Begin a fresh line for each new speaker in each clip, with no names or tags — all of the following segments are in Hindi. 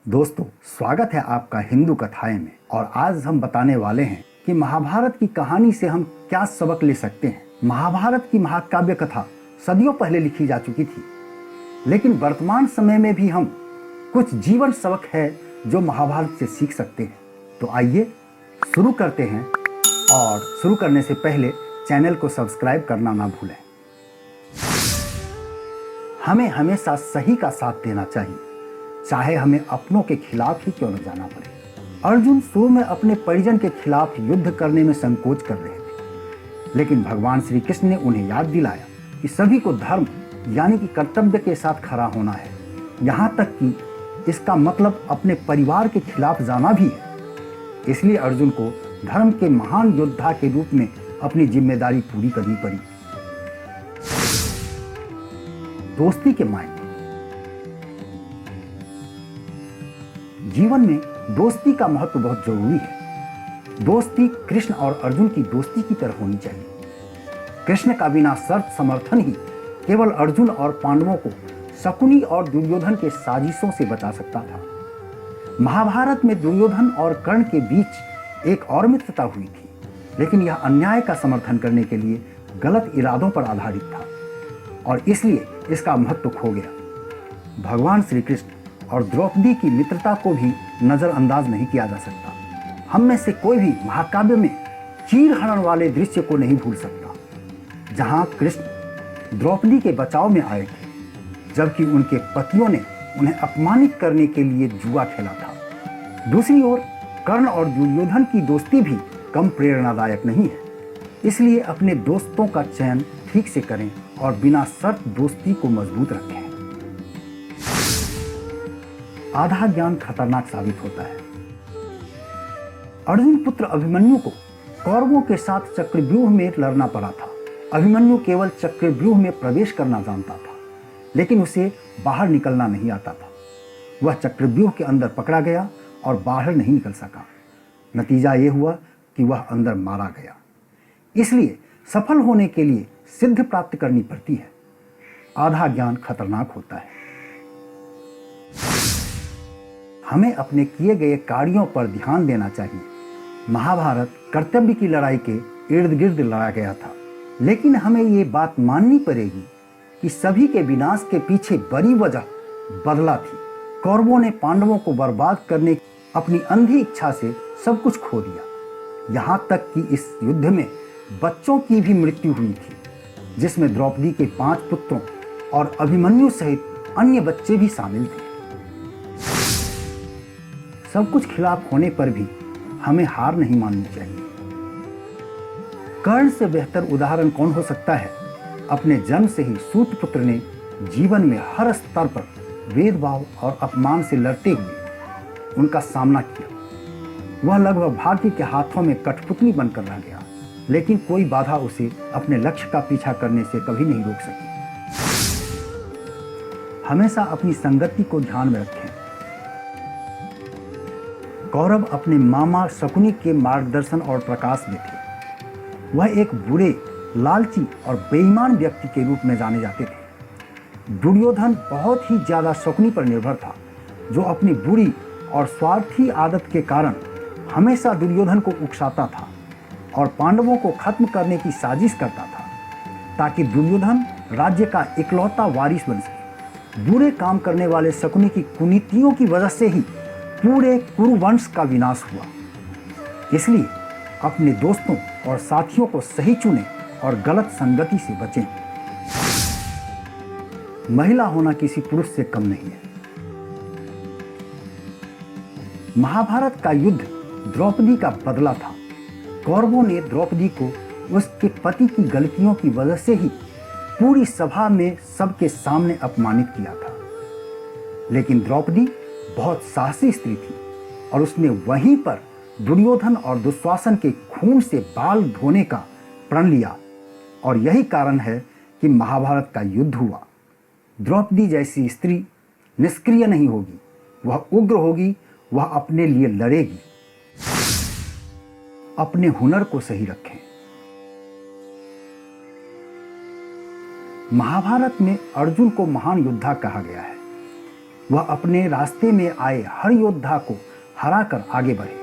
दोस्तों, स्वागत है आपका हिंदू कथाएं में। और आज हम बताने वाले हैं कि महाभारत की कहानी से हम क्या सबक ले सकते हैं। महाभारत की महाकाव्य कथा सदियों पहले लिखी जा चुकी थी, लेकिन वर्तमान समय में भी हम कुछ जीवन सबक है जो महाभारत से सीख सकते हैं। तो आइए शुरू करते हैं, और शुरू करने से पहले चैनल को सब्सक्राइब करना ना भूलें। हमें हमेशा सही का साथ देना चाहिए, चाहे हमें अपनों के खिलाफ ही क्यों न जाना पड़े। अर्जुन शुरू में अपने परिजन के खिलाफ युद्ध करने में संकोच कर रहे थे, लेकिन भगवान श्री कृष्ण ने उन्हें याद दिलाया कि सभी को धर्म यानी कि कर्तव्य के साथ खड़ा होना है। यहाँ तक कि इसका मतलब अपने परिवार के खिलाफ जाना भी है। इसलिए अर्जुन को धर्म के महान योद्धा के रूप में अपनी जिम्मेदारी पूरी करनी पड़ी। दोस्ती के मायने। जीवन में दोस्ती का महत्व बहुत जरूरी है। दोस्ती कृष्ण और अर्जुन की दोस्ती की तरह होनी चाहिए। कृष्ण का बिना शर्त समर्थन ही केवल अर्जुन और पांडवों को शकुनी और दुर्योधन के साजिशों से बचा सकता था। महाभारत में दुर्योधन और कर्ण के बीच एक और मित्रता हुई थी, लेकिन यह अन्याय का समर्थन करने के लिए गलत इरादों पर आधारित था, और इसलिए इसका महत्व खो गया। भगवान श्री कृष्ण और द्रौपदी की मित्रता को भी नजरअंदाज नहीं किया जा सकता। हम में से कोई भी महाकाव्य में चीर हरण वाले दृश्य को नहीं भूल सकता, जहां कृष्ण द्रौपदी के बचाव में आए थे, जबकि उनके पतियों ने उन्हें अपमानित करने के लिए जुआ खेला था। दूसरी ओर कर्ण और दुर्योधन की दोस्ती भी कम प्रेरणादायक नहीं है। इसलिए अपने दोस्तों का चयन ठीक से करें और बिना शर्त दोस्ती को मजबूत रखें। आधा ज्ञान खतरनाक साबित होता है। अर्जुन पुत्र अभिमन्यु को कौरवों के साथ चक्रव्यूह में लड़ना पड़ा था। अभिमन्यु केवल चक्रव्यूह में प्रवेश करना जानता था, लेकिन उसे बाहर निकलना नहीं आता था। वह चक्रव्यूह के अंदर पकड़ा गया और बाहर नहीं निकल सका। नतीजा यह हुआ कि वह अंदर मारा गया। इसलिए सफल होने के लिए सिद्ध प्राप्त करनी पड़ती है। आधा ज्ञान खतरनाक होता है। हमें अपने किए गए कार्यों पर ध्यान देना चाहिए। महाभारत कर्तव्य की लड़ाई के इर्द गिर्द लड़ा गया था, लेकिन हमें ये बात माननी पड़ेगी कि सभी के विनाश के पीछे बड़ी वजह बदला थी। कौरवों ने पांडवों को बर्बाद करने की अपनी अंधी इच्छा से सब कुछ खो दिया। यहाँ तक कि इस युद्ध में बच्चों की भी मृत्यु हुई थी, जिसमें द्रौपदी के 5 पुत्रों और अभिमन्यु सहित अन्य बच्चे भी शामिल थे। सब कुछ खिलाफ होने पर भी हमें हार नहीं माननी चाहिए। कर्ण से बेहतर उदाहरण कौन हो सकता है। अपने जन्म से ही सूत पुत्र ने जीवन में हर स्तर पर भेदभाव और अपमान से लड़ते हुए उनका सामना किया। वह लगभग भाग्य के हाथों में कठपुतली बनकर रह गया, लेकिन कोई बाधा उसे अपने लक्ष्य का पीछा करने से कभी नहीं रोक सकी। हमेशा अपनी संगति को ध्यान में रखें। कौरव अपने मामा शकुनी के मार्गदर्शन और प्रकाश में थे। वह एक बुरे, लालची और बेईमान व्यक्ति के रूप में जाने जाते थे। दुर्योधन बहुत ही ज्यादा शकुनी पर निर्भर था, जो अपनी बुरी और स्वार्थी आदत के कारण हमेशा दुर्योधन को उकसाता था और पांडवों को खत्म करने की साजिश करता था, ताकि दुर्योधन राज्य का इकलौता वारिस बन सके। बुरे काम करने वाले शकुनी की कुनीतियों की वजह से ही पूरे कुरुवंश का विनाश हुआ। इसलिए अपने दोस्तों और साथियों को सही चुनें और गलत संगति से बचें। महिला होना किसी पुरुष से कम नहीं है। महाभारत का युद्ध द्रौपदी का बदला था। कौरवों ने द्रौपदी को उसके पति की गलतियों की वजह से ही पूरी सभा में सबके सामने अपमानित किया था। लेकिन द्रौपदी बहुत साहसी स्त्री थी, और उसने वहीं पर दुर्योधन और दुशासन के खून से बाल धोने का प्रण लिया, और यही कारण है कि महाभारत का युद्ध हुआ। द्रौपदी जैसी स्त्री निष्क्रिय नहीं होगी, वह उग्र होगी, वह अपने लिए लड़ेगी। अपने हुनर को सही रखें। महाभारत में अर्जुन को महान योद्धा कहा गया है, वह अपने रास्ते में आए हर योद्धा को हराकर आगे बढ़े।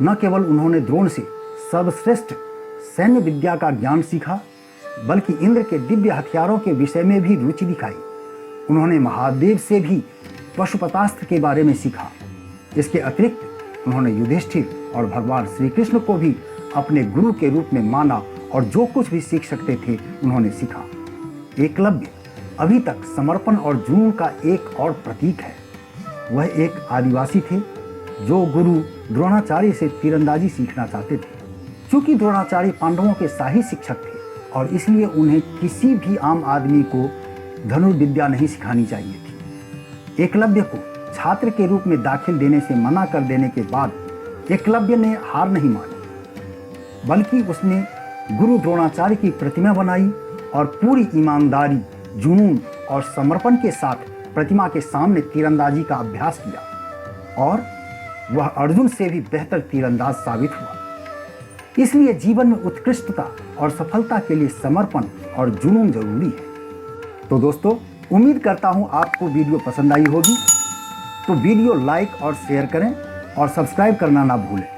न केवल उन्होंने द्रोण से सर्वश्रेष्ठ सैन्य विद्या का ज्ञान सीखा, बल्कि इंद्र के दिव्य हथियारों के विषय में भी रुचि दिखाई। उन्होंने महादेव से भी पशुपतास्त्र के बारे में सीखा। इसके अतिरिक्त उन्होंने युधिष्ठिर और भगवान श्री कृष्ण को भी अपने गुरु के रूप में माना और जो कुछ भी सीख सकते थे उन्होंने सीखा। एकलव्य अभी तक समर्पण और जुनून का एक और प्रतीक है। वह एक आदिवासी थे जो गुरु द्रोणाचार्य से तीरंदाजी सीखना चाहते थे। चूंकि द्रोणाचार्य पांडवों के शाही शिक्षक थे और इसलिए उन्हें किसी भी आम आदमी को धनुर्विद्या नहीं सिखानी चाहिए थी। एकलव्य को छात्र के रूप में दाखिल देने से मना कर देने के बाद एकलव्य ने हार नहीं मानी, बल्कि उसने गुरु द्रोणाचार्य की प्रतिमा बनाई और पूरी ईमानदारी, जुनून और समर्पण के साथ प्रतिमा के सामने तीरंदाजी का अभ्यास किया और वह अर्जुन से भी बेहतर तीरंदाज साबित हुआ। इसलिए जीवन में उत्कृष्टता और सफलता के लिए समर्पण और जुनून जरूरी है। तो दोस्तों, उम्मीद करता हूँ आपको वीडियो पसंद आई होगी। तो वीडियो लाइक और शेयर करें और सब्सक्राइब करना ना भूलें।